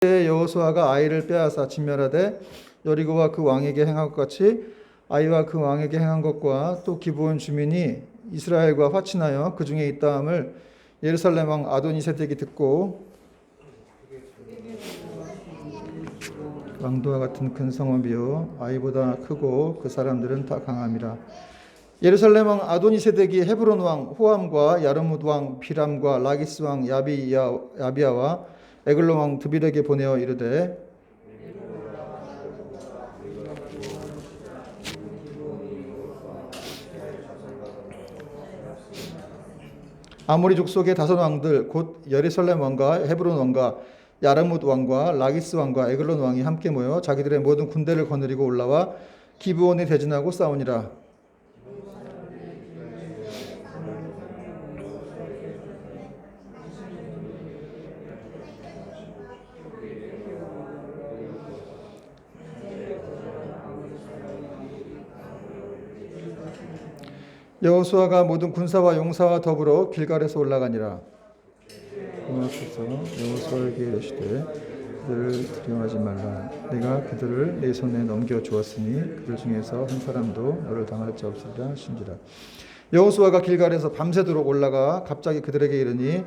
여호수아가 아이를 빼앗아 진멸하되 여리고와 그 왕에게 행한 것 같이 아이와 그 왕에게 행한 것과 또 기브온 주민이 이스라엘과 화친하여 그 중에 있다함을 예루살렘 왕 아도니세덱이 듣고 왕도와 같은 큰 성읍이요 아이보다 크고 그 사람들은 다 강함이라. 예루살렘 왕 아도니세덱이 헤브론 왕 호암과 야르뭇 왕 비람과 라기스 왕 야비야와 에글론 왕 드빌에게 보내어 이르되 아모리 족속의 다섯 왕들 곧 예루살렘 왕과 헤브론 왕과 야르뭇 왕과 라기스 왕과 에글론 왕이 함께 모여 자기들의 모든 군대를 거느리고 올라와 기브온에 대진하고 싸우니라. 여호수아가 모든 군사와 용사와 더불어 길갈에서 올라가니라. 여호와께서 여호수아에게 이르시되 그들을 두려워하지 말라. 내가 그들을 내 손에 넘겨 주었으니 그들 중에서 한 사람도 너를 당할 자 없으리라 하신지라. 여호수아가 길갈에서 밤새도록 올라가 갑자기 그들에게 이르니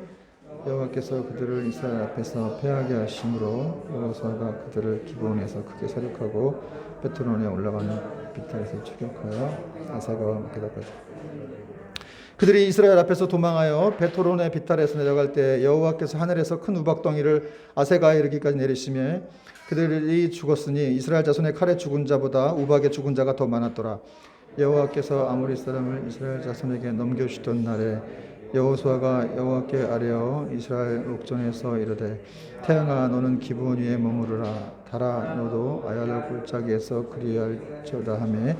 여호와께서 그들을 이스라엘 앞에서 패하게 하심으로 여호수아가 그들을 기브온에서 크게 사륙하고 베트론에 올라가는 비탈에서 추격하여 아사가와 막게다까지. 그들이 이스라엘 앞에서 도망하여 베토론의 비탈에서 내려갈 때 여호와께서 하늘에서 큰 우박덩이를 아세가에 이르기까지 내리시며 그들이 죽었으니 이스라엘 자손의 칼에 죽은 자보다 우박에 죽은 자가 더 많았더라. 여호와께서 아모리 사람을 이스라엘 자손에게 넘겨주시던 날에 여호수아가 여호와께 아뢰어 이스라엘 옥전에서 이르되 태양아 너는 기브온 위에 머무르라. 달아 너도 아얄 골짜기에서 그리할지어다 하매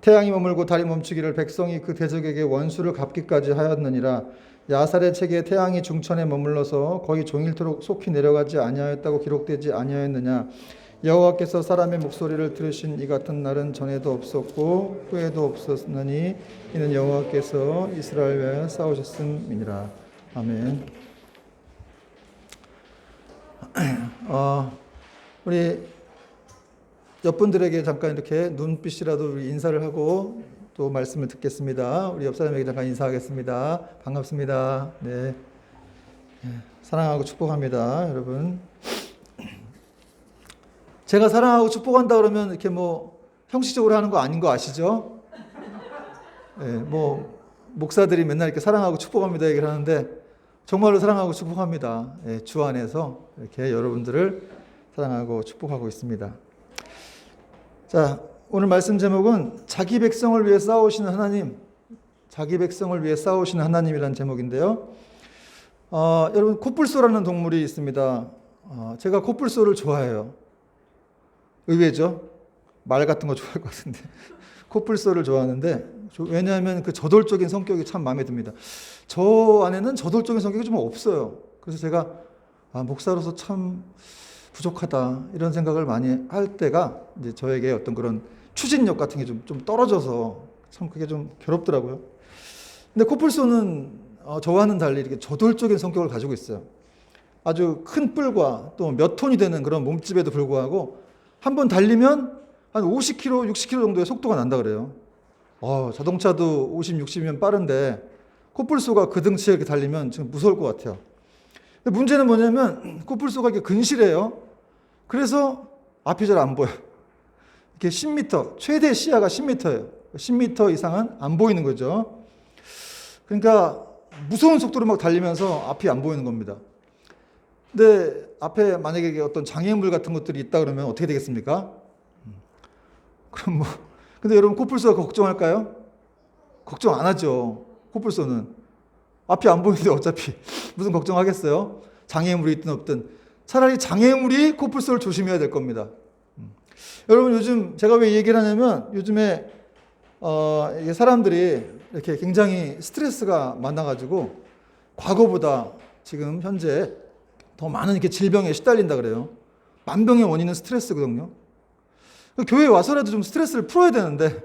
태양이 머물고 달이 멈추기를 백성이 그 대적에게 원수를 갚기까지 하였느니라. 야살의 책에 태양이 중천에 머물러서 거의 종일토록 속히 내려가지 아니하였다고 기록되지 아니하였느냐. 여호와께서 사람의 목소리를 들으신 이 같은 날은 전에도 없었고 후에도 없었으니 이는 여호와께서 이스라엘 위하여 싸우셨음이니라. 아멘. 우리 옆분들에게 잠깐 이렇게 눈빛이라도 인사를 하고 또 말씀을 듣겠습니다. 우리 옆 사람에게 잠깐 인사하겠습니다. 반갑습니다. 네, 사랑하고 축복합니다, 여러분. 제가 사랑하고 축복한다 그러면 이렇게 뭐 형식적으로 하는 거 아닌 거 아시죠? 네, 뭐 목사들이 맨날 이렇게 사랑하고 축복합니다 얘기를 하는데 정말로 사랑하고 축복합니다. 네, 주 안에서 이렇게 여러분들을 사랑하고 축복하고 있습니다. 자, 오늘 말씀 제목은 자기 백성을 위해 싸우시는 하나님, 자기 백성을 위해 싸우시는 하나님이라는 제목인데요. 여러분 코뿔소라는 동물이 있습니다. 제가 코뿔소를 좋아해요. 의외죠? 말 같은 거 좋아할 것 같은데 코뿔소를 좋아하는데 왜냐하면 그 저돌적인 성격이 참 마음에 듭니다. 저 안에는 저돌적인 성격이 좀 없어요. 그래서 제가 목사로서 참 부족하다 이런 생각을 많이 할 때가 이제 저에게 어떤 그런 추진력 같은 게 좀 떨어져서 참 그게 좀 괴롭더라고요. 근데 코뿔소는 저와는 달리 이렇게 저돌적인 성격을 가지고 있어요. 아주 큰 뿔과 또 몇 톤이 되는 그런 몸집에도 불구하고 한번 달리면 한 50km, 60km 정도의 속도가 난다 그래요. 자동차도 50, 60이면 빠른데 코뿔소가 그 등치에 이렇게 달리면 좀 무서울 것 같아요. 근데 문제는 뭐냐면 코뿔소가 이렇게 근실해요. 그래서 앞이 잘 안 보여. 이렇게 10m, 최대 시야가 10m예요. 10m 이상은 안 보이는 거죠. 그러니까 무서운 속도로 막 달리면서 앞이 안 보이는 겁니다. 근데 앞에 만약에 어떤 장애물 같은 것들이 있다 그러면 어떻게 되겠습니까? 그럼 근데 여러분 코뿔소가 걱정할까요? 걱정 안 하죠. 코뿔소는 앞이 안 보이는데 어차피 무슨 걱정하겠어요? 장애물이 있든 없든. 차라리 장애물이 코뿔소를 조심해야 될 겁니다. 여러분 요즘 제가 왜 이 얘기를 하냐면 요즘에 사람들이 이렇게 굉장히 스트레스가 많아가지고 과거보다 지금 현재 더 많은 이렇게 질병에 시달린다 그래요. 만병의 원인은 스트레스거든요. 교회에 와서라도 좀 스트레스를 풀어야 되는데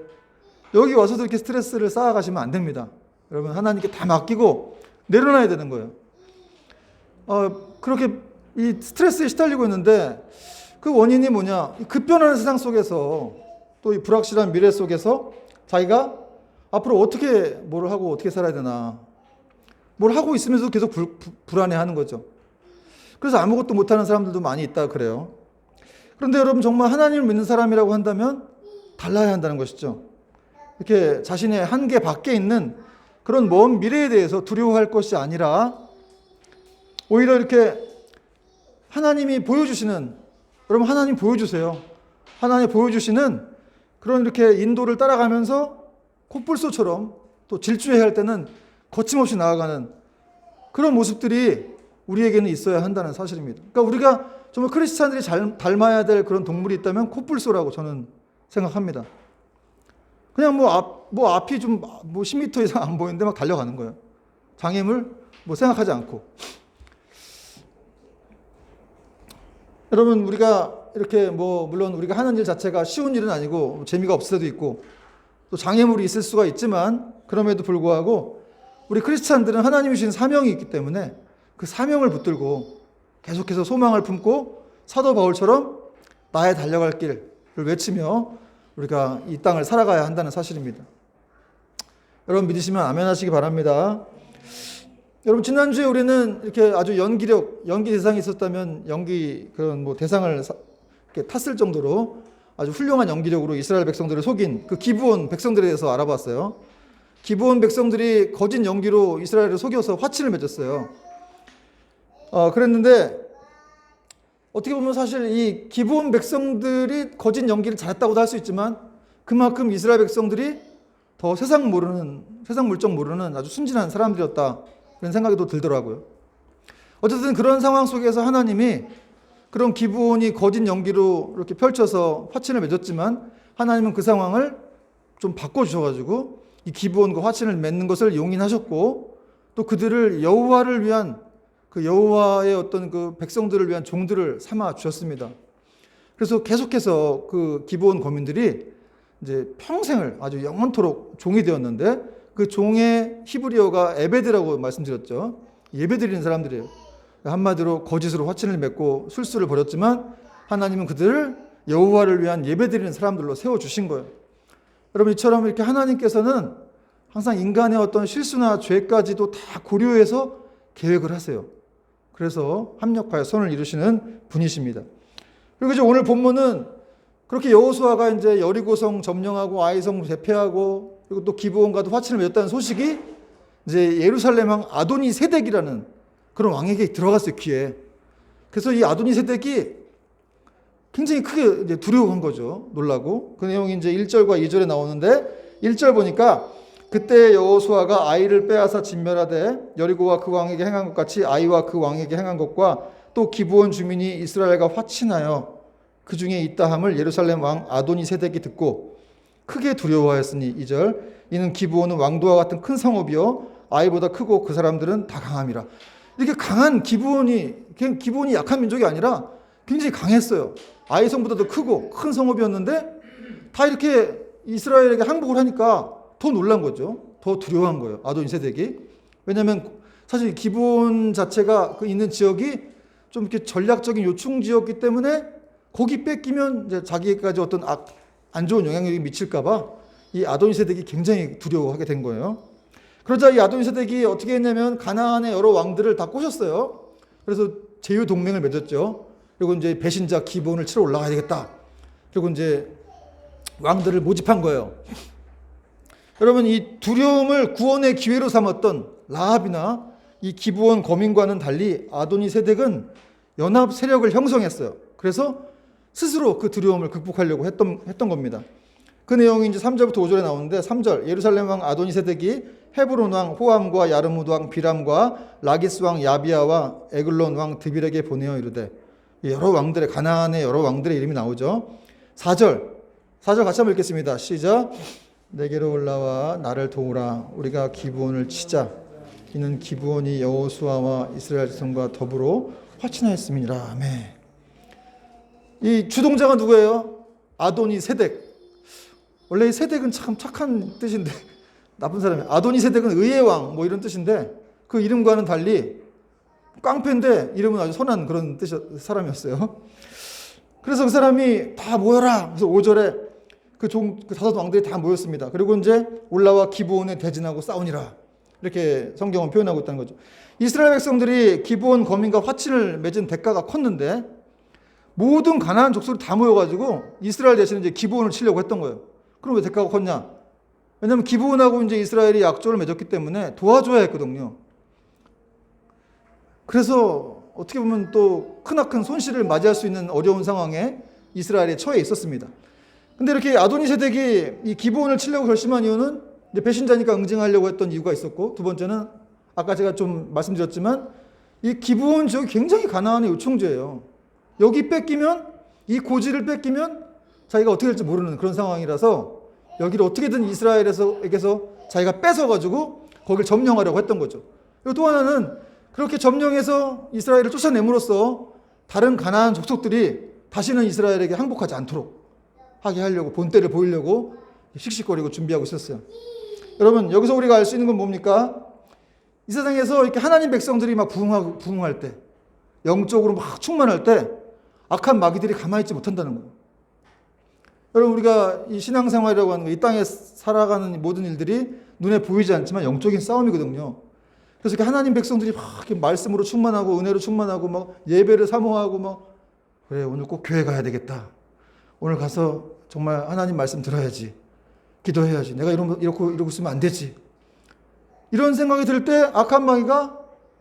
여기 와서도 이렇게 스트레스를 쌓아가시면 안 됩니다. 여러분 하나님께 다 맡기고 내려놔야 되는 거예요. 그렇게 이 스트레스에 시달리고 있는데 그 원인이 뭐냐? 이 급변하는 세상 속에서 또 이 불확실한 미래 속에서 자기가 앞으로 어떻게 뭘 하고 어떻게 살아야 되나, 뭘 하고 있으면서도 계속 불안해하는 거죠. 그래서 아무것도 못하는 사람들도 많이 있다 그래요. 그런데 여러분 정말 하나님을 믿는 사람이라고 한다면 달라야 한다는 것이죠. 이렇게 자신의 한계 밖에 있는 그런 먼 미래에 대해서 두려워할 것이 아니라 오히려 이렇게 하나님이 보여주시는, 여러분 하나님 보여주세요. 하나님 보여주시는 그런 이렇게 인도를 따라가면서 콧불소처럼 또 질주해야 할 때는 거침없이 나아가는 그런 모습들이 우리에게는 있어야 한다는 사실입니다. 그러니까 우리가 정말 크리스찬들이 닮아야 될 그런 동물이 있다면 콧불소라고 저는 생각합니다. 그냥 앞이 좀 10m 이상 안 보이는데 막 달려가는 거예요. 장애물 생각하지 않고. 여러분 우리가 이렇게 물론 우리가 하는 일 자체가 쉬운 일은 아니고 재미가 없을 때도 있고 또 장애물이 있을 수가 있지만 그럼에도 불구하고 우리 크리스찬들은 하나님이 주신 사명이 있기 때문에 그 사명을 붙들고 계속해서 소망을 품고 사도 바울처럼 나의 달려갈 길을 외치며 우리가 이 땅을 살아가야 한다는 사실입니다. 여러분 믿으시면 아멘 하시기 바랍니다. 여러분 지난주에 우리는 이렇게 아주 연기 대상이 있었다면 연기 그런 대상을 이렇게 탔을 정도로 아주 훌륭한 연기력으로 이스라엘 백성들을 속인 그 기브온 백성들에 대해서 알아봤어요. 기브온 백성들이 거짓 연기로 이스라엘을 속여서 화친을 맺었어요. 그랬는데 어떻게 보면 사실 이 기브온 백성들이 거짓 연기를 잘했다고도 할 수 있지만 그만큼 이스라엘 백성들이 더 세상 물정 모르는 아주 순진한 사람들이었다. 그런 생각이 또 들더라고요. 어쨌든 그런 상황 속에서 하나님이 그런 기브온이 거짓 연기로 이렇게 펼쳐서 화친을 맺었지만 하나님은 그 상황을 좀 바꿔주셔가지고 이 기브온과 화친을 맺는 것을 용인하셨고 또 그들을 여호와를 위한 그 여호와의 어떤 그 백성들을 위한 종들을 삼아 주셨습니다. 그래서 계속해서 그 기브온 거민들이 이제 평생을 아주 영원토록 종이 되었는데 그 종의 히브리어가 에베드라고 말씀드렸죠. 예배드리는 사람들이에요. 한마디로 거짓으로 화친을 맺고 술수를 벌였지만 하나님은 그들을 여호와를 위한 예배드리는 사람들로 세워주신 거예요. 여러분 이처럼 이렇게 하나님께서는 항상 인간의 어떤 실수나 죄까지도 다 고려해서 계획을 하세요. 그래서 합력하여 선을 이루시는 분이십니다. 그리고 이제 오늘 본문은 그렇게 여호수아가 이제 여리고성 점령하고 아이성 대패하고 그리고 또 기브온과도 화친을 맺었다는 소식이 이제 예루살렘 왕 아도니 세덱이라는 그런 왕에게 들어갔어요, 귀에. 그래서 이 아도니 세덱이 굉장히 크게 이제 두려워한 거죠. 놀라고. 그 내용이 이제 1절과 2절에 나오는데 1절 보니까 그때 여호수아가 아이를 빼앗아 진멸하되 여리고와 그 왕에게 행한 것 같이 아이와 그 왕에게 행한 것과 또 기브온 주민이 이스라엘과 화친하여 그 중에 있다함을 예루살렘 왕 아도니 세덱이 듣고 크게 두려워하였으니 2절 이는 기브온은 왕도와 같은 큰 성읍이요 아이보다 크고 그 사람들은 다 강함이라. 이렇게 강한 기브온이 약한 민족이 아니라 굉장히 강했어요. 아이 성보다도 크고 큰 성읍이었는데 다 이렇게 이스라엘에게 항복을 하니까 더 놀란 거죠. 더 두려워한 거예요. 아도니 세덱이. 왜냐하면 사실 기브온 자체가 그 있는 지역이 좀 이렇게 전략적인 요충지였기 때문에 거기 뺏기면 이제 자기까지 어떤 안 좋은 영향력이 미칠까봐 이 아도니 세덱이 굉장히 두려워하게 된 거예요. 그러자 이 아도니 세덱이 어떻게 했냐면 가나안의 여러 왕들을 다 꼬셨어요. 그래서 제휴 동맹을 맺었죠. 그리고 이제 배신자 기브온을 치러 올라가야 되겠다. 그리고 이제 왕들을 모집한 거예요. 여러분 이 두려움을 구원의 기회로 삼았던 라합이나 이 기브온 거민과는 달리 아도니 세덱은 연합 세력을 형성했어요. 그래서 스스로 그 두려움을 극복하려고 했던 겁니다. 그 내용이 이제 3절부터 5절에 나오는데 3절 예루살렘 왕 아도니 세덱이 헤브론 왕 호암과 야르뭇 왕 비람과 라기스 왕 야비아와 에글론 왕 드빌에게 보내어 이르되 여러 왕들의 가나안의 여러 왕들의 이름이 나오죠. 4절 같이 한번 읽겠습니다. 시작. 내게로 올라와 나를 도우라 우리가 기브온을 치자 이는 기브온이 여호수아와 이스라엘 자손과 더불어 화친하였음이니라. 아멘. 이 주동자가 누구예요? 아도니 세덱. 원래 이 세덱은 참 착한 뜻인데 나쁜 사람이에요. 아도니 세덱은 의의 왕 이런 뜻인데 그 이름과는 달리 깡패인데 이름은 아주 선한 그런 사람이었어요. 그래서 그 사람이 다 모여라. 그래서 5절에 그 다섯 왕들이 다 모였습니다. 그리고 이제 올라와 기브온에 대진하고 싸우니라. 이렇게 성경은 표현하고 있다는 거죠. 이스라엘 백성들이 기브온 거민과 화친을 맺은 대가가 컸는데 모든 가나안 족속이 다 모여가지고 이스라엘 대신에 이제 기브온을 치려고 했던 거예요. 그럼 왜 대가가 컸냐? 왜냐하면 기브온하고 이제 이스라엘이 약조를 맺었기 때문에 도와줘야 했거든요. 그래서 어떻게 보면 또 크나큰 손실을 맞이할 수 있는 어려운 상황에 이스라엘에 처해 있었습니다. 근데 이렇게 아도니세덱이 이 기브온을 치려고 결심한 이유는 이제 배신자니까 응징하려고 했던 이유가 있었고, 두 번째는 아까 제가 좀 말씀드렸지만 이 기브온 지역이 굉장히 가나안의 요충지예요. 여기 뺏기면, 이 고지를 뺏기면 자기가 어떻게 될지 모르는 그런 상황이라서 여기를 어떻게든 이스라엘에게서 자기가 뺏어가지고 거기를 점령하려고 했던 거죠. 그리고 또 하나는 그렇게 점령해서 이스라엘을 쫓아냄으로써 다른 가나안 족속들이 다시는 이스라엘에게 항복하지 않도록 하게 하려고, 본때를 보이려고 씩씩거리고 준비하고 있었어요. 여러분, 여기서 우리가 알 수 있는 건 뭡니까? 이 세상에서 이렇게 하나님 백성들이 막 부흥할 때, 영적으로 막 충만할 때 악한 마귀들이 가만히 있지 못한다는 거예요. 여러분, 우리가 이 신앙생활이라고 하는 거, 이 땅에 살아가는 모든 일들이 눈에 보이지 않지만 영적인 싸움이거든요. 그래서 이렇게 하나님 백성들이 막 이렇게 말씀으로 충만하고 은혜로 충만하고 막 예배를 사모하고 막, 그래, 오늘 꼭 교회 가야 되겠다. 오늘 가서 정말 하나님 말씀 들어야지. 기도해야지. 내가 이러고 있으면 안 되지. 이런 생각이 들 때 악한 마귀가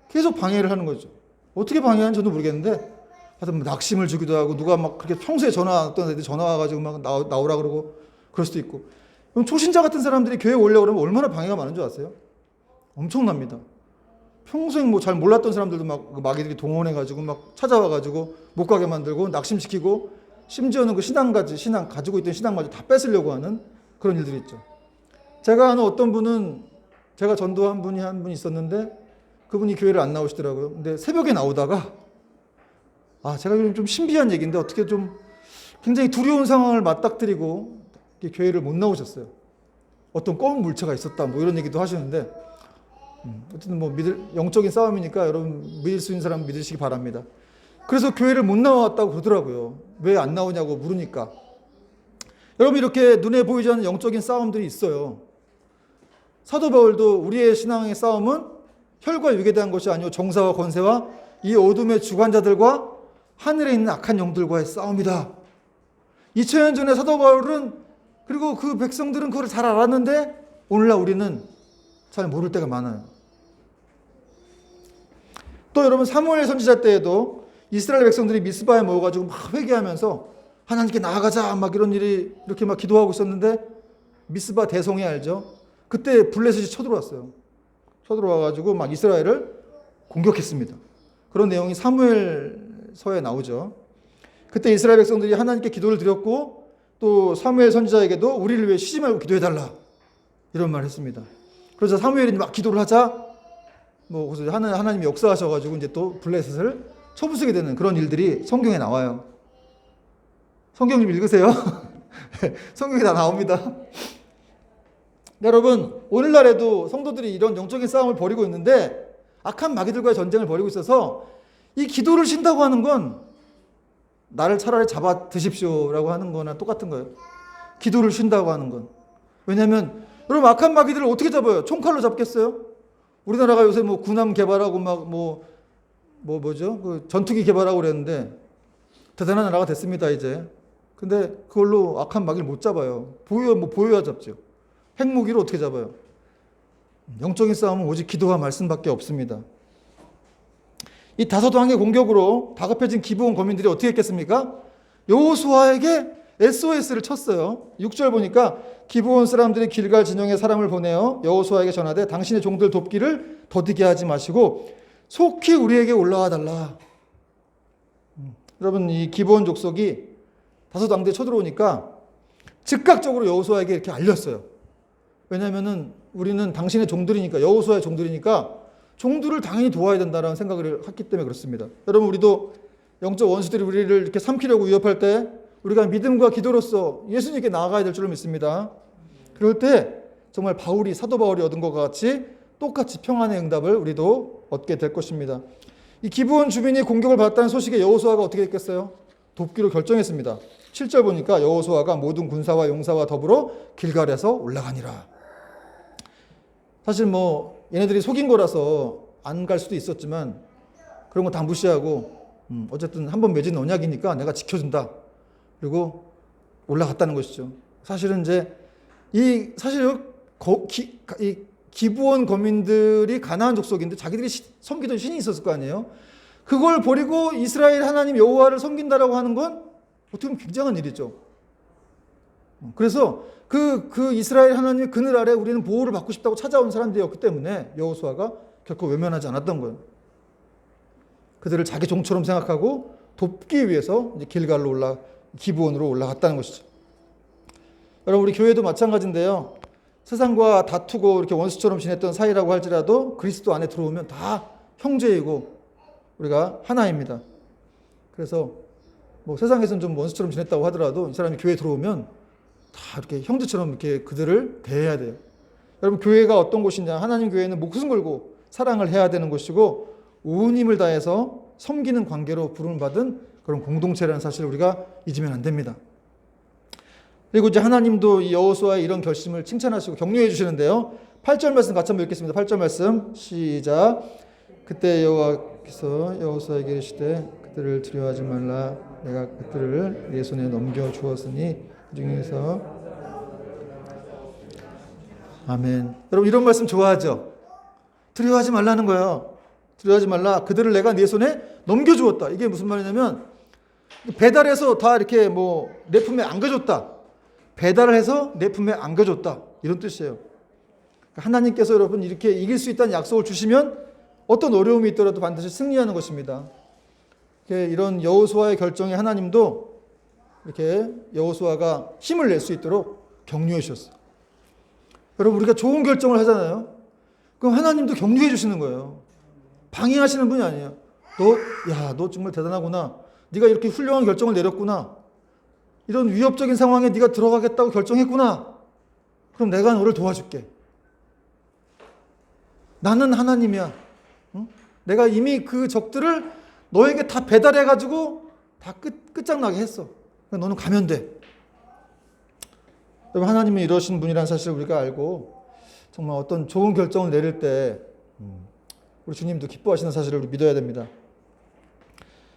계속 방해를 하는 거죠. 어떻게 방해하는지 저도 모르겠는데, 하여튼 낙심을 주기도 하고, 누가 막 그렇게 평소에 전화 안 왔던 애들이 전화 와가지고 막 나오라 그러고 그럴 수도 있고. 그럼 초신자 같은 사람들이 교회 오려고 그러면 얼마나 방해가 많은 줄 아세요? 엄청납니다. 평소에 뭐 잘 몰랐던 사람들도 막 마귀들이 동원해가지고 막 찾아와가지고 못 가게 만들고 낙심시키고, 심지어는 그 신앙 가지고 있던 신앙마저 다 뺏으려고 하는 그런 일들이 있죠. 제가 아는 어떤 분은, 제가 전도한 분이 한 분 있었는데 그분이 교회를 안 나오시더라고요. 근데 새벽에 나오다가, 제가 좀 신비한 얘기인데 어떻게 좀 굉장히 두려운 상황을 맞닥뜨리고 교회를 못 나오셨어요. 어떤 검은 물체가 있었다 뭐 이런 얘기도 하시는데, 어쨌든 뭐 영적인 싸움이니까 여러분 믿을 수 있는 사람 믿으시기 바랍니다. 그래서 교회를 못 나왔다고 그러더라고요. 왜 안 나오냐고 물으니까. 여러분, 이렇게 눈에 보이지 않는 영적인 싸움들이 있어요. 사도 바울도 우리의 신앙의 싸움은 혈과 육에 대한 것이 아니요 정사와 권세와 이 어둠의 주관자들과 하늘에 있는 악한 영들과의 싸움이다. 2000년 전에 사도 바울은, 그리고 그 백성들은 그걸 잘 알았는데 오늘날 우리는 잘 모를 때가 많아요. 또 여러분, 사무엘 선지자 때에도 이스라엘 백성들이 미스바에 모여가지고 막 회개하면서 하나님께 나아가자 막 이런 일이 이렇게 막 기도하고 있었는데, 미스바 대성회 알죠? 그때 블레셋이 쳐들어왔어요. 쳐들어와가지고 막 이스라엘을 공격했습니다. 그런 내용이 사무엘서에 나오죠. 그때 이스라엘 백성들이 하나님께 기도를 드렸고, 또 사무엘 선지자에게도 우리를 위해 쉬지 말고 기도해달라 이런 말을 했습니다. 그래서 사무엘이 막 기도를 하자, 뭐 그래서 하나님이 역사하셔가지고 이제 또 블레셋을 쳐부수게 되는 그런 일들이 성경에 나와요. 성경 좀 읽으세요. 성경에 다 나옵니다. 여러분, 오늘날에도 성도들이 이런 영적인 싸움을 벌이고 있는데 악한 마귀들과의 전쟁을 벌이고 있어서, 이 기도를 쉰다고 하는 건 나를 차라리 잡아 드십시오라고 하는 거나 똑같은 거예요. 기도를 쉰다고 하는 건. 왜냐하면 여러분, 악한 마귀들을 어떻게 잡아요? 총칼로 잡겠어요? 우리나라가 요새 뭐 군함 개발하고 막 뭐죠? 그 전투기 개발하고 그랬는데 대단한 나라가 됐습니다, 이제. 근데 그걸로 악한 마귀를 못 잡아요. 보여야 잡죠. 핵무기로 어떻게 잡아요? 영적인 싸움은 오직 기도와 말씀밖에 없습니다. 이 다섯 왕의 공격으로 다급해진 기브온 거민들이 어떻게 했겠습니까? 여호수아에게 SOS를 쳤어요. 6절 보니까 기브온 사람들이 길갈 진영에 사람을 보내어 여호수아에게 전하되 당신의 종들 돕기를 더디게 하지 마시고 속히 우리에게 올라와 달라. 여러분, 이 기브온 족속이 다섯 왕들이 쳐들어오니까 즉각적으로 여호수아에게 이렇게 알렸어요. 왜냐하면은 우리는 당신의 종들이니까, 여호수아의 종들이니까 종들을 당연히 도와야 된다는 생각을 했기 때문에 그렇습니다. 여러분, 우리도 영적 원수들이 우리를 이렇게 삼키려고 위협할 때 우리가 믿음과 기도로서 예수님께 나아가야 될 줄로 믿습니다. 그럴 때 정말 사도 바울이 얻은 것과 같이 똑같이 평안의 응답을 우리도 얻게 될 것입니다. 이 기브온 주민이 공격을 받았다는 소식에 여호수아가 어떻게 했겠어요? 돕기로 결정했습니다. 7절 보니까 여호수아가 모든 군사와 용사와 더불어 길갈에서 올라가니라. 사실 뭐 얘네들이 속인 거라서 안 갈 수도 있었지만 그런 거 다 무시하고 어쨌든 한번 맺은 언약이니까 내가 지켜준다. 그리고 올라갔다는 것이죠. 사실은 이제 이 기브온 거민들이 가나안 족속인데 자기들이 섬기던 신이 있었을 거 아니에요. 그걸 버리고 이스라엘 하나님 여호와를 섬긴다라고 하는 건 어떻게 보면 굉장한 일이죠. 그래서 그 이스라엘 하나님의 그늘 아래 우리는 보호를 받고 싶다고 찾아온 사람들이었기 때문에 여호수아가 결코 외면하지 않았던 거예요. 그들을 자기 종처럼 생각하고 돕기 위해서 이제 길갈로 기브온으로 올라갔다는 것이죠. 여러분, 우리 교회도 마찬가지인데요. 세상과 다투고 이렇게 원수처럼 지냈던 사이라고 할지라도 그리스도 안에 들어오면 다 형제이고 우리가 하나입니다. 그래서 뭐 세상에서는 좀 원수처럼 지냈다고 하더라도 이 사람이 교회에 들어오면 다 이렇게 형제처럼 이렇게 그들을 대해야 돼요. 여러분, 교회가 어떤 곳이냐? 하나님 교회는 목숨 걸고 사랑을 해야 되는 곳이고 온 힘을 다해서 섬기는 관계로 부름을 받은 그런 공동체라는 사실을 우리가 잊으면 안 됩니다. 그리고 이제 하나님도 이 여호수아의 이런 결심을 칭찬하시고 격려해 주시는데요. 8절 말씀 같이 한번 읽겠습니다. 8절 말씀 시작. 그때 여호와께서 여호수아에게 이르시되 그들을 두려워하지 말라. 내가 그들을 네 손에 넘겨 주었으니 그 중에서 아멘. 여러분, 이런 말씀 좋아하죠? 두려워하지 말라는 거예요. 두려워하지 말라. 그들을 내가 네 손에 넘겨 주었다. 이게 무슨 말이냐면 배달해서 다 이렇게 뭐 내 품에 안겨줬다. 배달을 해서 내 품에 안겨줬다. 이런 뜻이에요. 하나님께서 여러분 이렇게 이길 수 있다는 약속을 주시면 어떤 어려움이 있더라도 반드시 승리하는 것입니다. 이런 여호수아의 결정에 하나님도 이렇게 여호수아가 힘을 낼 수 있도록 격려해 주셨어요. 여러분, 우리가 좋은 결정을 하잖아요. 그럼 하나님도 격려해 주시는 거예요. 방해하시는 분이 아니에요. 너 정말 대단하구나. 네가 이렇게 훌륭한 결정을 내렸구나. 이런 위협적인 상황에 네가 들어가겠다고 결정했구나. 그럼 내가 너를 도와줄게. 나는 하나님이야. 응? 내가 이미 그 적들을 너에게 다 배달해가지고 다 끝장나게 했어. 너는 가면 돼. 여러분, 하나님이 이러신 분이라는 사실을 우리가 알고 정말 어떤 좋은 결정을 내릴 때 우리 주님도 기뻐하시는 사실을 우리 믿어야 됩니다.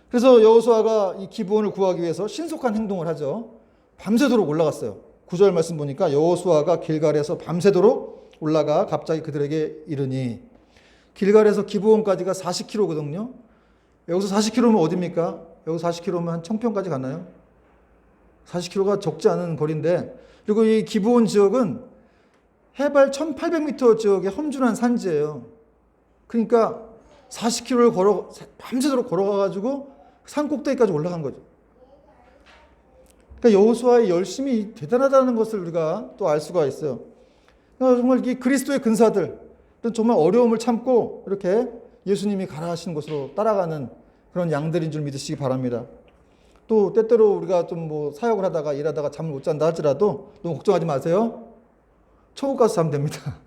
그래서 여호수아가 이 기브온을 구하기 위해서 신속한 행동을 하죠. 밤새도록 올라갔어요. 9절 말씀 보니까 여호수아가 길갈에서 밤새도록 올라가 갑자기 그들에게 이르니, 길갈에서 기브온까지가 40km거든요. 여기서 40km면 어디입니까? 여기서 40km면 한 청평까지 가나요? 40km가 적지 않은 거리인데, 그리고 이 기브온 지역은 해발 1800m 지역의 험준한 산지예요. 그러니까 40km를 밤새도록 걸어가가지고 산 꼭대기까지 올라간 거죠. 그러니까 여호수아의 열심이 대단하다는 것을 우리가 또 알 수가 있어요. 그러니까 정말 이 그리스도의 근사들, 정말 어려움을 참고 이렇게 예수님이 가라 하시는 곳으로 따라가는 그런 양들인 줄 믿으시기 바랍니다. 또 때때로 우리가 좀 뭐 사역을 하다가 일하다가 잠을 못 잔다 할지라도 너무 걱정하지 마세요. 천국 가서 자면 됩니다.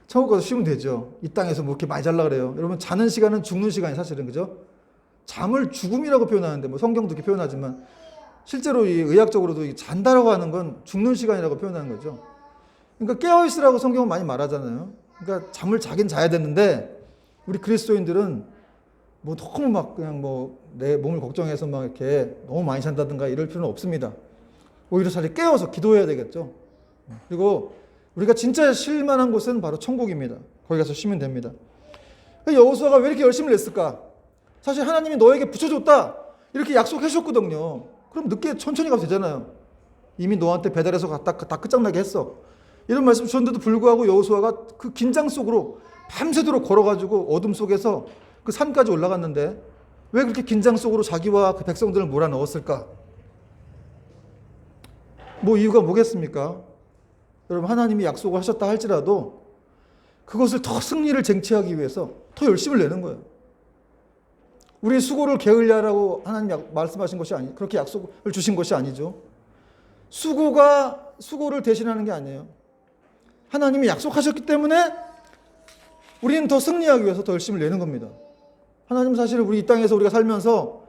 천국 가서 쉬면 되죠. 이 땅에서 뭐 이렇게 많이 잘라 그래요. 여러분, 자는 시간은 죽는 시간이 사실은, 그죠? 잠을 죽음이라고 표현하는데 뭐 성경도 이렇게 표현하지만 실제로 이 의학적으로도 잔다라고 하는 건 죽는 시간이라고 표현하는 거죠. 그러니까 깨어있으라고 성경은 많이 말하잖아요. 그러니까 잠을 자긴 자야 되는데 우리 그리스도인들은 뭐 너무 막 그냥 뭐 내 몸을 걱정해서 막 이렇게 너무 많이 잔다든가 이럴 필요는 없습니다. 오히려 차라리 깨어서 기도해야 되겠죠. 그리고 우리가 진짜 쉴 만한 곳은 바로 천국입니다. 거기 가서 쉬면 됩니다. 여호수아가 왜 이렇게 열심을 냈을까? 사실 하나님이 너에게 붙여줬다 이렇게 약속해 주셨거든요. 그럼 늦게 천천히 가도 되잖아요. 이미 너한테 배달해서 다 끝장나게 했어. 이런 말씀 주셨는데도 불구하고 여호수아가 그 긴장 속으로 밤새도록 걸어가지고 어둠 속에서 그 산까지 올라갔는데 왜 그렇게 긴장 속으로 자기와 그 백성들을 몰아넣었을까? 뭐 이유가 뭐겠습니까? 여러분, 하나님이 약속을 하셨다 할지라도 그것을 더 승리를 쟁취하기 위해서 더 열심을 내는 거예요. 우리 수고를 게을리하라고 하나님이 말씀하신 것이 아니, 그렇게 약속을 주신 것이 아니죠. 수고를 대신하는 게 아니에요. 하나님이 약속하셨기 때문에 우리는 더 승리하기 위해서 더 열심을 내는 겁니다. 하나님 사실 우리 이 땅에서 우리가 살면서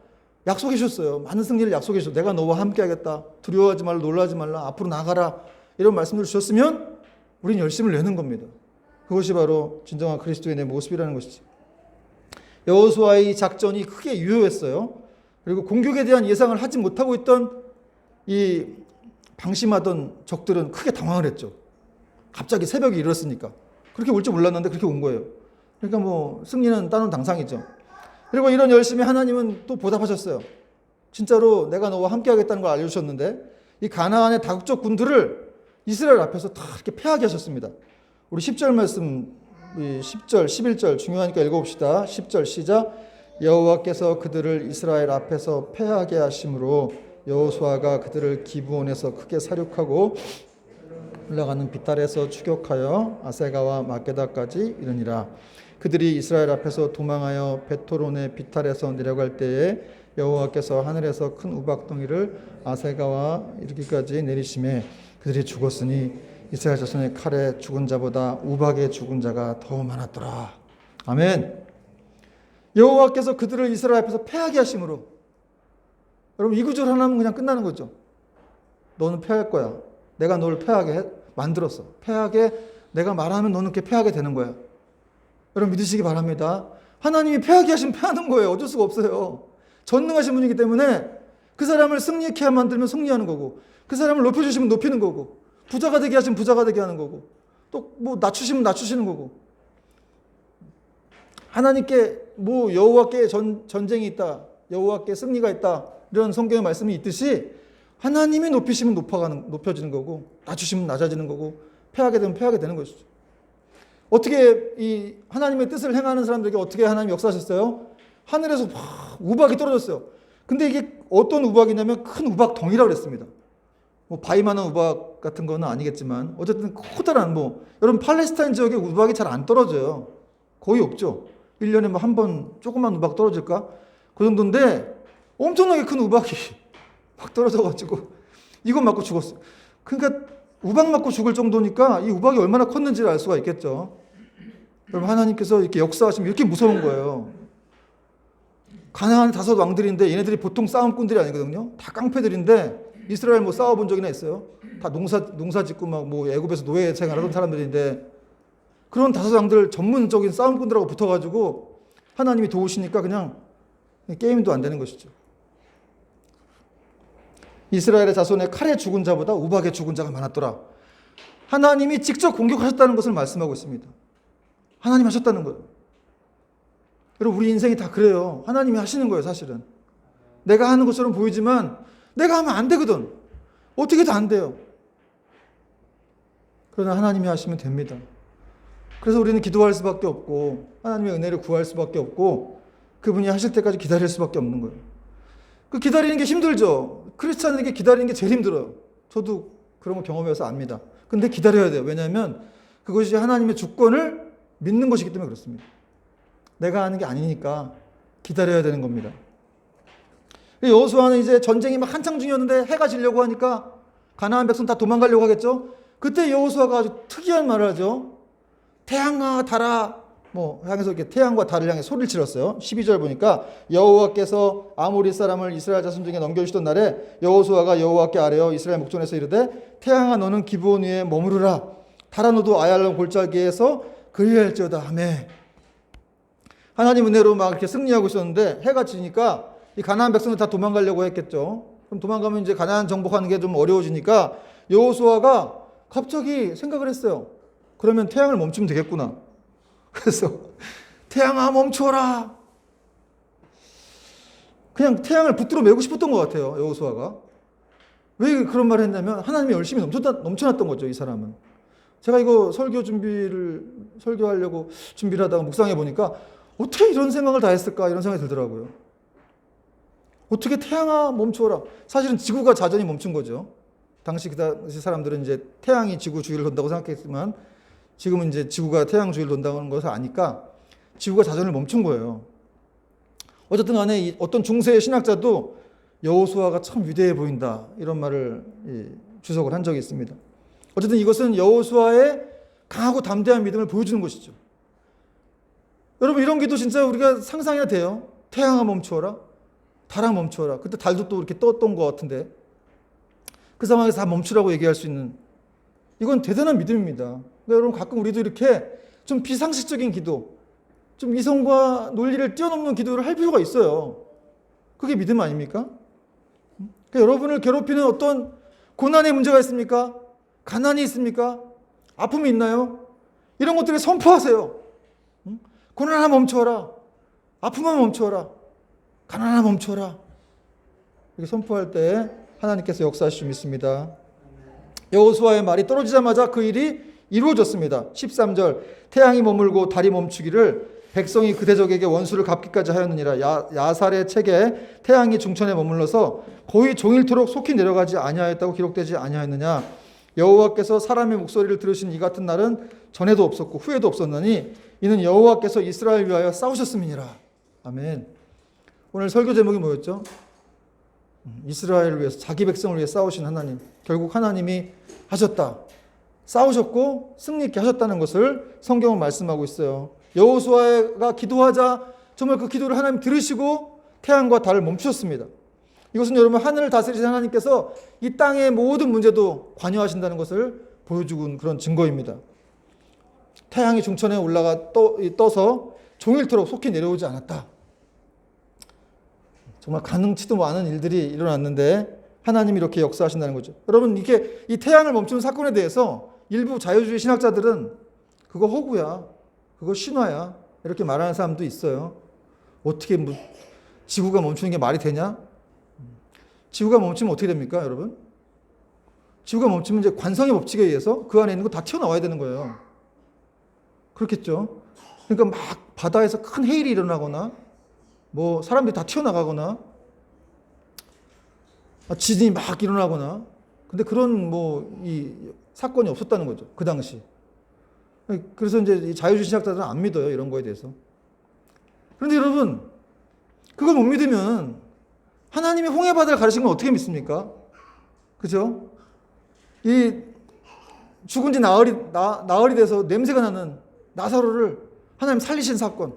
약속해 주셨어요. 많은 승리를 약속해 주셨어요. 내가 너와 함께 하겠다. 두려워하지 말라, 놀라지 말라, 앞으로 나가라. 이런 말씀을 주셨으면 우리는 열심을 내는 겁니다. 그것이 바로 진정한 그리스도인의 모습이라는 것이지. 여호수아의 작전이 크게 유효했어요. 그리고 공격에 대한 예상을 하지 못하고 있던 이 방심하던 적들은 크게 당황을 했죠. 갑자기 새벽이 이르렀으니까. 그렇게 올 줄 몰랐는데 그렇게 온 거예요. 그러니까 뭐 승리는 따놓은 당상이죠. 그리고 이런 열심히 하나님은 또 보답하셨어요. 진짜로 내가 너와 함께 하겠다는 걸 알려주셨는데 이 가나안의 다국적 군들을 이스라엘 앞에서 다 이렇게 패하게 하셨습니다. 우리 10절 말씀, 10절, 11절 중요하니까 읽어봅시다. 10절 시작. 여호와께서 그들을 이스라엘 앞에서 패하게 하심으로 여호수아가 그들을 기브온에서 크게 사륙하고 흘러가는 비탈에서 추격하여 아세가와 마게다까지 이르니라. 그들이 이스라엘 앞에서 도망하여 베토론의 비탈에서 내려갈 때에 여호와께서 하늘에서 큰 우박덩이를 아세가와 이르기까지 내리심에 그들이 죽었으니 이스라엘 자손의 칼에 죽은 자보다 우박에 죽은 자가 더 많았더라. 아멘. 여호와께서 그들을 이스라엘 앞에서 패하게 하심으로, 여러분 이 구절 하나면 그냥 끝나는 거죠. 너는 패할 거야. 내가 너를 패하게 만들었어. 패하게 내가 말하면 너는 그렇게 패하게 되는 거야. 여러분 믿으시기 바랍니다. 하나님이 패하게 하시면 패하는 거예요. 어쩔 수가 없어요. 전능하신 분이기 때문에 그 사람을 승리케 만들면 승리하는 거고, 그 사람을 높여주시면 높이는 거고, 부자가 되게 하시면 부자가 되게 하는 거고, 또 뭐 낮추시면 낮추시는 거고. 하나님께 뭐 여호와께 전쟁이 있다, 여호와께 승리가 있다, 이런 성경의 말씀이 있듯이 하나님이 높이시면 높여지는 거고, 낮추시면 낮아지는 거고, 패하게 되면 패하게 되는 것이죠. 어떻게 이 하나님의 뜻을 행하는 사람들에게 어떻게 하나님이 역사하셨어요? 하늘에서 막 우박이 떨어졌어요. 근데 이게 어떤 우박이냐면 큰 우박 덩이라고 그랬습니다. 뭐 바위만한 우박 같은 거는 아니겠지만 어쨌든 커다란, 뭐 여러분 팔레스타인 지역에 우박이 잘 안 떨어져요. 거의 없죠. 1년에 뭐 한 번 조그만 우박 떨어질까? 그 정도인데 엄청나게 큰 우박이 막 떨어져가지고 이거 맞고 죽었어요. 그러니까 우박 맞고 죽을 정도니까 이 우박이 얼마나 컸는지를 알 수가 있겠죠. 여러분 하나님께서 이렇게 역사하시면 이렇게 무서운 거예요. 가나안 5 왕들인데 얘네들이 보통 싸움꾼들이 아니거든요. 다 깡패들인데 이스라엘 뭐 싸워본 적이나 있어요? 다 농사 짓고 막 뭐 애굽에서 노예 생활하던 사람들인데 그런 5 왕들 전문적인 싸움꾼들하고 붙어가지고 하나님이 도우시니까 그냥 게임도 안 되는 것이죠. 이스라엘의 자손의 칼에 죽은 자보다 우박에 죽은 자가 많았더라. 하나님이 직접 공격하셨다는 것을 말씀하고 있습니다. 하나님 하셨다는 거예요. 여러분 우리 인생이 다 그래요. 하나님이 하시는 거예요. 사실은 내가 하는 것처럼 보이지만 내가 하면 안 되거든. 어떻게도 안 돼요. 그러나 하나님이 하시면 됩니다. 그래서 우리는 기도할 수밖에 없고 하나님의 은혜를 구할 수밖에 없고 그분이 하실 때까지 기다릴 수밖에 없는 거예요. 그 기다리는 게 힘들죠. 크리스찬에게 기다리는 게 제일 힘들어요. 저도 그런 거 경험해서 압니다. 근데 기다려야 돼요. 왜냐하면 그것이 하나님의 주권을 믿는 것이기 때문에 그렇습니다. 내가 하는 게 아니니까 기다려야 되는 겁니다. 여호수아는 이제 전쟁이 막 한창 중이었는데 해가 지려고 하니까 가나안 백성 다 도망가려고 하겠죠. 그때 여호수아가 아주 특이한 말을 하죠. 태양아 달아, 뭐 향해서 이렇게 태양과 달을 향해 소리를 질렀어요. 12절 보니까 여호와께서 아모리 사람을 이스라엘 자손 중에 넘겨주시던 날에 여호수아가 여호와께 아뢰어 이스라엘 목전에서 이르되 태양아 너는 기브온 위에 머무르라, 달아 너도 아얄론 골짜기에서 그리할지어다 하매. 하나님 은혜로 막 이렇게 승리하고 있었는데 해가 지니까 이 가나안 백성들 다 도망가려고 했겠죠. 그럼 도망가면 이제 가나안 정복하는 게 좀 어려워지니까 여호수아가 갑자기 생각을 했어요. 그러면 태양을 멈추면 되겠구나. 그래서 태양아 멈춰라. 그냥 태양을 붙들어 매고 싶었던 것 같아요. 여호수아가. 왜 그런 말을 했냐면 하나님이 열심히 넘쳐났던 거죠. 이 사람은. 제가 이거 설교하려고 준비를 하다가 묵상해 보니까 어떻게 이런 생각을 다 했을까 이런 생각이 들더라고요. 어떻게 태양아 멈춰라. 사실은 지구가 자전이 멈춘 거죠. 당시 그 당시 사람들은 이제 태양이 지구 주위를 돈다고 생각했지만 지금은 이제 지구가 태양 주위를 돈다는 것을 아니까 지구가 자전을 멈춘 거예요. 어쨌든 간에 어떤 중세의 신학자도 여호수아가 참 위대해 보인다 이런 말을 주석을 한 적이 있습니다. 어쨌든 이것은 여호수아의 강하고 담대한 믿음을 보여주는 것이죠. 여러분 이런 기도 진짜 우리가 상상해야 돼요. 태양아 멈추어라. 달아 멈추어라. 그때 달도 또 이렇게 떴던 것 같은데 그 상황에서 다 멈추라고 얘기할 수 있는 이건 대단한 믿음입니다. 그러니까 여러분 가끔 우리도 이렇게 좀 비상식적인 기도, 좀 이성과 논리를 뛰어넘는 기도를 할 필요가 있어요. 그게 믿음 아닙니까? 그러니까 여러분을 괴롭히는 어떤 고난의 문제가 있습니까? 가난이 있습니까? 아픔이 있나요? 이런 것들을 선포하세요. 고난 하나 멈춰라. 아픔 하나 멈춰라. 가난 하나 멈춰라. 이렇게 선포할 때 하나님께서 역사하실 수 믿습니다. 여호수아의 말이 떨어지자마자 그 일이 이루어졌습니다. 13절 태양이 머물고 달이 멈추기를 백성이 그 대적에게 원수를 갚기까지 하였느니라. 야살의 책에 태양이 중천에 머물러서 거의 종일토록 속히 내려가지 아니하였다고 기록되지 아니하였느냐. 여호와께서 사람의 목소리를 들으신 이 같은 날은 전에도 없었고 후에도 없었나니 이는 여호와께서 이스라엘 위하여 싸우셨음이니라. 아멘. 오늘 설교 제목이 뭐였죠? 이스라엘을 위해서 자기 백성을 위해 싸우신 하나님. 결국 하나님이 하셨다. 싸우셨고 승리 있게 하셨다는 것을 성경은 말씀하고 있어요. 여호수아가 기도하자 정말 그 기도를 하나님 들으시고 태양과 달을 멈추셨습니다. 이것은 여러분 하늘을 다스리신 하나님께서 이 땅의 모든 문제도 관여하신다는 것을 보여주는 그런 증거입니다. 태양이 중천에 올라가 떠서 종일토록 속히 내려오지 않았다. 정말 가능치도 않은 일들이 일어났는데 하나님이 이렇게 역사하신다는 거죠. 여러분 이게 이 태양을 멈추는 사건에 대해서 일부 자유주의 신학자들은 그거 허구야, 그거 신화야 이렇게 말하는 사람도 있어요. 어떻게 지구가 멈추는 게 말이 되냐? 지구가 멈추면 어떻게 됩니까, 여러분? 지구가 멈추면 이제 관성의 법칙에 의해서 그 안에 있는 거 다 튀어나와야 되는 거예요. 그렇겠죠? 그러니까 막 바다에서 큰 해일이 일어나거나 뭐 사람들이 다 튀어나가거나 지진이 막 일어나거나 근데 그런 이 사건이 없었다는 거죠. 그 당시. 그래서 이제 이 자유주의 신학자들은 안 믿어요. 이런 거에 대해서. 그런데 여러분 그걸 못 믿으면 하나님이 홍해바다를 가르친 건 어떻게 믿습니까? 그죠? 이 죽은 지 나흘이 돼서 냄새가 나는 나사로를 하나님 살리신 사건.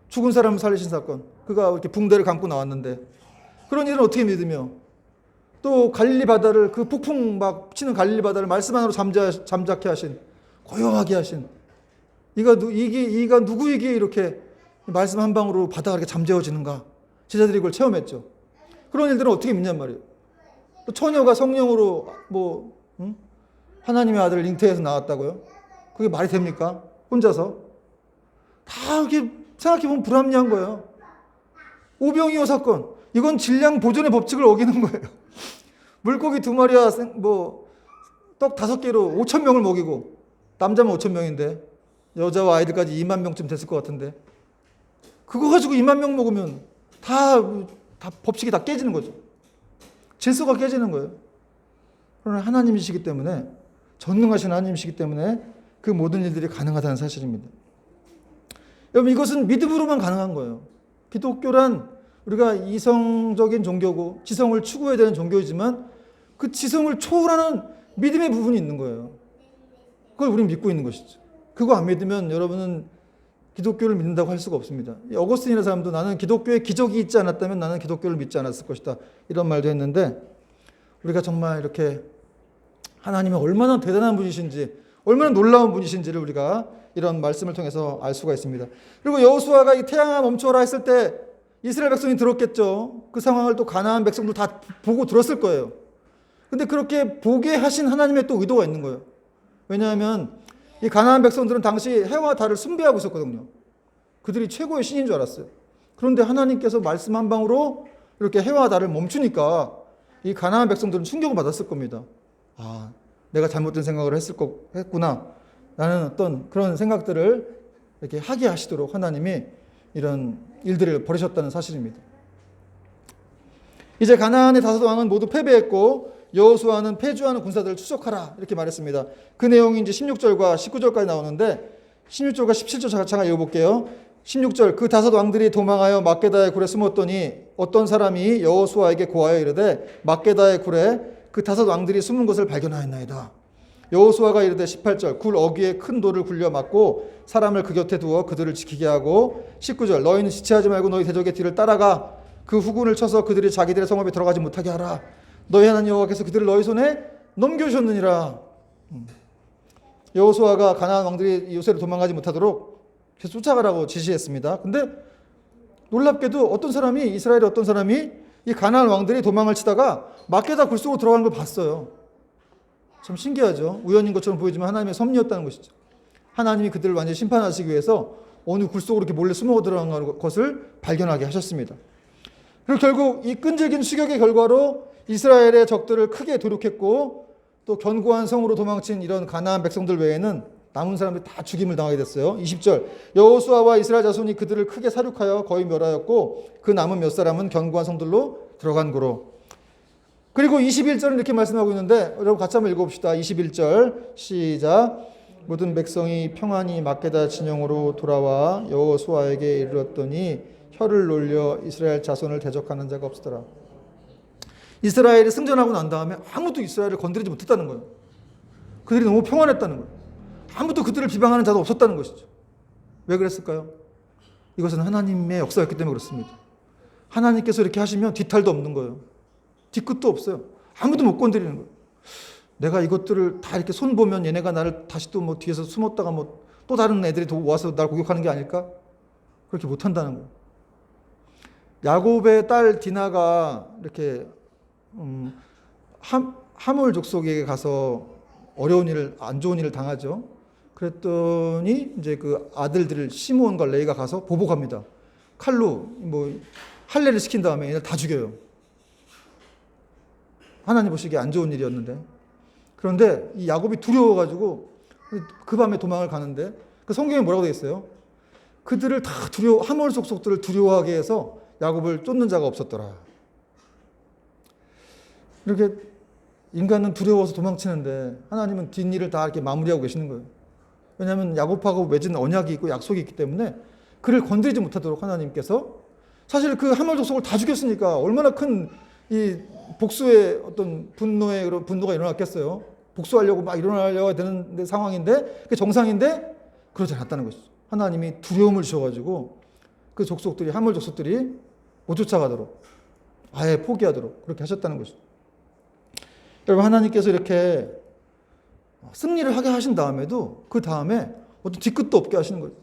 죽은 사람을 살리신 사건. 그가 이렇게 붕대를 감고 나왔는데 그런 일은 어떻게 믿으며 또 갈릴리 바다를 그 폭풍 막 치는 갈릴리 바다를 말씀 안으로 잠자게 하신 고요하게 하신 이가 누구이기에 이렇게 말씀 한 방으로 바다가 이렇게 잠재워지는가 제자들이 그걸 체험했죠. 그런 일들은 어떻게 믿냔 말이에요. 또 처녀가 성령으로 하나님의 아들을 잉태해서 나왔다고요? 그게 말이 됩니까? 혼자서 다 이렇게 생각해보면 불합리한 거예요. 오병이어 사건 이건 질량 보존의 법칙을 어기는 거예요. 물고기 2마리와 떡 5개로 5,000명을 먹이고 남자면 5,000명인데 여자와 아이들까지 2만 명쯤 됐을 것 같은데 그거 가지고 2만 명 먹으면 다 법칙이 다 깨지는 거죠. 질서가 깨지는 거예요. 그러나 하나님이시기 때문에 전능하신 하나님이시기 때문에 그 모든 일들이 가능하다는 사실입니다. 여러분 이것은 믿음으로만 가능한 거예요. 기독교란 우리가 이성적인 종교고 지성을 추구해야 되는 종교이지만 그 지성을 초월하는 믿음의 부분이 있는 거예요. 그걸 우리는 믿고 있는 것이죠. 그거 안 믿으면 여러분은 기독교를 믿는다고 할 수가 없습니다. 어거스틴이라는 사람도 나는 기독교에 기적이 있지 않았다면 나는 기독교를 믿지 않았을 것이다. 이런 말도 했는데 우리가 정말 이렇게 하나님이 얼마나 대단한 분이신지 얼마나 놀라운 분이신지를 우리가 이런 말씀을 통해서 알 수가 있습니다. 그리고 여호수아가 이 태양아 멈춰라 했을 때 이스라엘 백성이 들었겠죠. 그 상황을 또 가나안 백성도 다 보고 들었을 거예요. 근데 그렇게 보게 하신 하나님의 또 의도가 있는 거예요. 왜냐하면 이 가나안 백성들은 당시 해와 달을 숭배하고 있었거든요. 그들이 최고의 신인 줄 알았어요. 그런데 하나님께서 말씀 한 방으로 이렇게 해와 달을 멈추니까 이 가나안 백성들은 충격을 받았을 겁니다. 아, 내가 잘못된 생각을 했구나. 라는 어떤 그런 생각들을 이렇게 하게 하시도록 하나님이 이런 일들을 벌이셨다는 사실입니다. 이제 가나안의 5 왕은 모두 패배했고 여호수아는 패주하는 군사들을 추적하라 이렇게 말했습니다. 그 내용이 이제 16절과 19절까지 나오는데 16절과 17절 잠깐 읽어볼게요. 16절 그 5 왕들이 도망하여 막게다의 굴에 숨었더니 어떤 사람이 여호수아에게 고하여 이르되 막게다의 굴에 그 5 왕들이 숨은 것을 발견하였나이다. 여호수아가 이르되 18절 굴 어귀에 큰 돌을 굴려 막고 사람을 그 곁에 두어 그들을 지키게 하고 19절 너희는 지체하지 말고 너희 대적의 뒤를 따라가 그 후군을 쳐서 그들이 자기들의 성읍에 들어가지 못하게 하라. 너희 하나님 여호와께서 그들을 너희 손에 넘겨주셨느니라. 여호수아가 가나안 왕들이 요새로 도망가지 못하도록 계속 쫓아가라고 지시했습니다. 근데 놀랍게도 이스라엘의 어떤 사람이 이 가나안 왕들이 도망을 치다가 마케다 굴 속으로 들어가는 걸 봤어요. 참 신기하죠. 우연인 것처럼 보이지만 하나님의 섭리였다는 것이죠. 하나님이 그들을 완전히 심판하시기 위해서 어느 굴 속으로 이렇게 몰래 숨어 들어간 것을 발견하게 하셨습니다. 그리고 결국 이 끈질긴 추격의 결과로 이스라엘의 적들을 크게 도륙했고 또 견고한 성으로 도망친 이런 가나안 백성들 외에는 남은 사람들이 다 죽임을 당하게 됐어요. 20절 여호수아와 이스라엘 자손이 그들을 크게 사륙하여 거의 멸하였고 그 남은 몇 사람은 견고한 성들로 들어간 고로. 그리고 21절은 이렇게 말씀하고 있는데 여러분 같이 한번 읽어봅시다. 21절 시작. 모든 백성이 평안히 막게다 진영으로 돌아와 여호수아에게 이르렀더니 혀를 놀려 이스라엘 자손을 대적하는 자가 없더라. 이스라엘이 승전하고 난 다음에 아무도 이스라엘을 건드리지 못했다는 거예요. 그들이 너무 평안했다는 거예요. 아무도 그들을 비방하는 자도 없었다는 것이죠. 왜 그랬을까요? 이것은 하나님의 역사였기 때문에 그렇습니다. 하나님께서 이렇게 하시면 뒤탈도 없는 거예요. 뒤끝도 없어요. 아무도 못 건드리는 거예요. 내가 이것들을 다 이렇게 손보면 얘네가 나를 다시 또 뭐 뒤에서 숨었다가 뭐 또 다른 애들이 와서 날 공격하는 게 아닐까? 그렇게 못한다는 거예요. 야곱의 딸 디나가 이렇게 하몰 족속에게 가서 안 좋은 일을 당하죠. 그랬더니 이제 그 아들들을 시므온과 레이가 가서 보복합니다. 칼로 뭐 할례를 시킨 다음에 얘를 다 죽여요. 하나님 보시기에 안 좋은 일이었는데. 그런데 이 야곱이 두려워가지고 그 밤에 도망을 가는데 그 성경에 뭐라고 되어 있어요? 그들을 다 하몰 족속들을 두려워하게 해서 야곱을 쫓는 자가 없었더라. 이렇게 인간은 두려워서 도망치는데 하나님은 뒷일을 다 이렇게 마무리하고 계시는 거예요. 왜냐하면 야곱하고 맺은 언약이 있고 약속이 있기 때문에 그를 건드리지 못하도록 하나님께서 사실 그 하몰 족속을 다 죽였으니까 얼마나 큰 이 복수의 어떤 분노가 일어났겠어요. 복수하려고 막 일어나려고 되는 상황인데 그게 정상인데 그러지 않았다는 것이죠. 하나님이 두려움을 주셔가지고 그 족속들이 하몰 족속들이 못 쫓아가도록 아예 포기하도록 그렇게 하셨다는 것이죠. 여러분 하나님께서 이렇게 승리를 하게 하신 다음에도 그 다음에 어떤 뒤끝도 없게 하시는 거예요.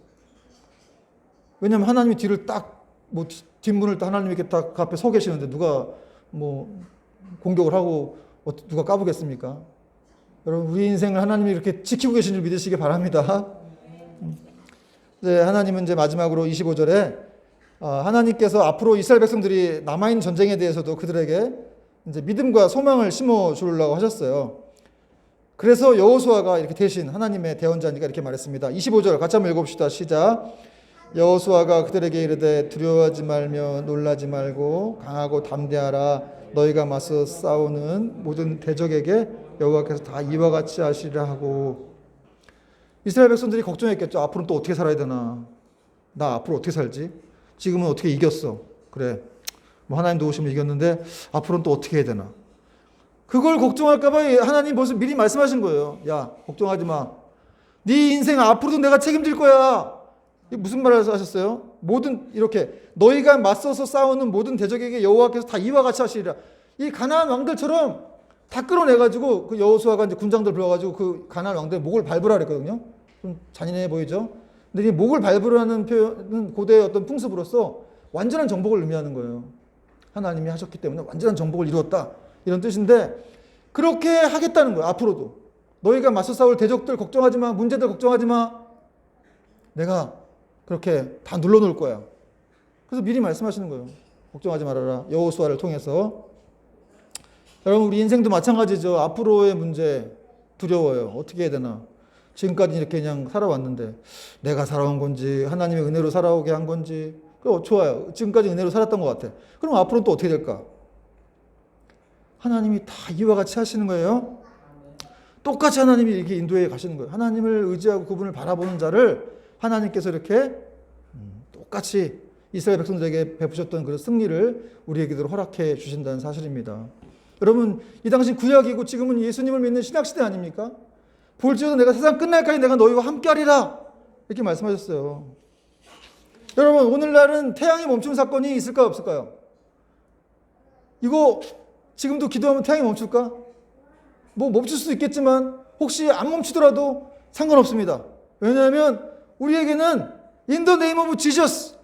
왜냐하면 하나님이 뒤를 딱 뭐 뒷문을 딱 하나님이 이렇게 딱 그 앞에 서 계시는데 누가 뭐 공격을 하고 누가 까부겠습니까? 여러분 우리 인생을 하나님이 이렇게 지키고 계신 줄 믿으시기 바랍니다. 이제 하나님은 이제 마지막으로 25절에 하나님께서 앞으로 이스라엘 백성들이 남아있는 전쟁에 대해서도 그들에게 이제 믿음과 소망을 심어 주려고 하셨어요. 그래서 여호수아가 이렇게 대신 하나님의 대언자니까 이렇게 말했습니다. 25절 같이 한번 읽어봅시다. 시작. 여호수아가 그들에게 이르되 두려워하지 말며 놀라지 말고 강하고 담대하라. 너희가 맞서 싸우는 모든 대적에게 여호와께서 다 이와 같이 하시리라 하고. 이스라엘 백성들이 걱정했겠죠. 앞으로는 또 어떻게 살아야 되나? 나 앞으로 어떻게 살지? 지금은 어떻게 이겼어? 그래. 뭐 하나님 도우시면 이겼는데 앞으로는 또 어떻게 해야 되나? 그걸 걱정할까 봐 하나님 벌써 미리 말씀하신 거예요. 야, 걱정하지 마. 네 인생 앞으로도 내가 책임질 거야. 이게 무슨 말을 하셨어요? 이렇게 너희가 맞서서 싸우는 모든 대적에게 여호와께서 다 이와 같이 하시리라. 이 가나안 왕들처럼 다 끌어내가지고 그 여호수아가 이제 군장들 불러가지고 그 가나안 왕들 목을 밟으라 그랬거든요. 좀 잔인해 보이죠? 근데 이 목을 밟으라는 표현은 고대의 어떤 풍습으로서 완전한 정복을 의미하는 거예요. 하나님이 하셨기 때문에 완전한 정복을 이루었다. 이런 뜻인데 그렇게 하겠다는 거예요. 앞으로도. 너희가 맞서 싸울 대적들 걱정하지 마. 문제들 걱정하지 마. 내가 그렇게 다 눌러놓을 거야. 그래서 미리 말씀하시는 거예요. 걱정하지 말아라. 여호수아를 통해서. 여러분 우리 인생도 마찬가지죠. 앞으로의 문제 두려워요. 어떻게 해야 되나. 지금까지 이렇게 그냥 살아왔는데 내가 살아온 건지 하나님의 은혜로 살아오게 한 건지 좋아요. 지금까지 은혜로 살았던 것 같아. 그럼 앞으로는 또 어떻게 될까? 하나님이 다 이와 같이 하시는 거예요. 똑같이 하나님이 이렇게 인도해 가시는 거예요. 하나님을 의지하고 그분을 바라보는 자를 하나님께서 이렇게 똑같이 이스라엘 백성들에게 베푸셨던 그런 승리를 우리에게도 허락해 주신다는 사실입니다. 여러분 이 당시 구약이고 지금은 예수님을 믿는 신약시대 아닙니까? 볼지어도 내가 세상 끝날까지 내가 너희와 함께하리라. 이렇게 말씀하셨어요. 여러분, 오늘날은 태양이 멈춘 사건이 있을까요, 없을까요? 이거 지금도 기도하면 태양이 멈출까? 뭐 멈출 수도 있겠지만 혹시 안 멈추더라도 상관없습니다. 왜냐하면 우리에게는 In the name of Jesus,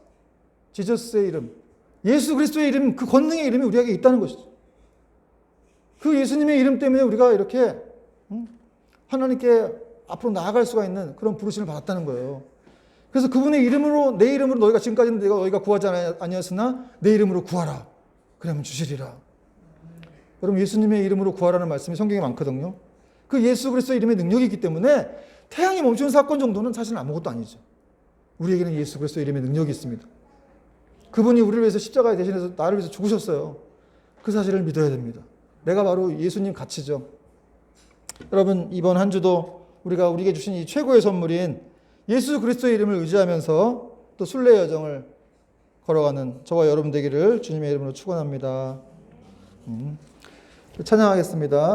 지저스의 이름, 예수 그리스도의 이름, 그 권능의 이름이 우리에게 있다는 것이죠. 그 예수님의 이름 때문에 우리가 이렇게 하나님께 앞으로 나아갈 수가 있는 그런 부르심을 받았다는 거예요. 그래서 그분의 이름으로, 내 이름으로 너희가 지금까지는 너희가 구하지 아니었으나 내 이름으로 구하라. 그러면 주시리라. 여러분, 예수님의 이름으로 구하라는 말씀이 성경에 많거든요. 그 예수 그리스도의 이름의 능력이 있기 때문에 태양이 멈추는 사건 정도는 사실 아무것도 아니죠. 우리에게는 예수 그리스도의 이름의 능력이 있습니다. 그분이 우리를 위해서 십자가에 대신해서 나를 위해서 죽으셨어요. 그 사실을 믿어야 됩니다. 내가 바로 예수님 같이죠. 여러분, 이번 한 주도 우리가 우리에게 주신 이 최고의 선물인 예수 그리스도의 이름을 의지하면서 또 순례의 여정을 걸어가는 저와 여러분 되기를 주님의 이름으로 축원합니다. 찬양하겠습니다.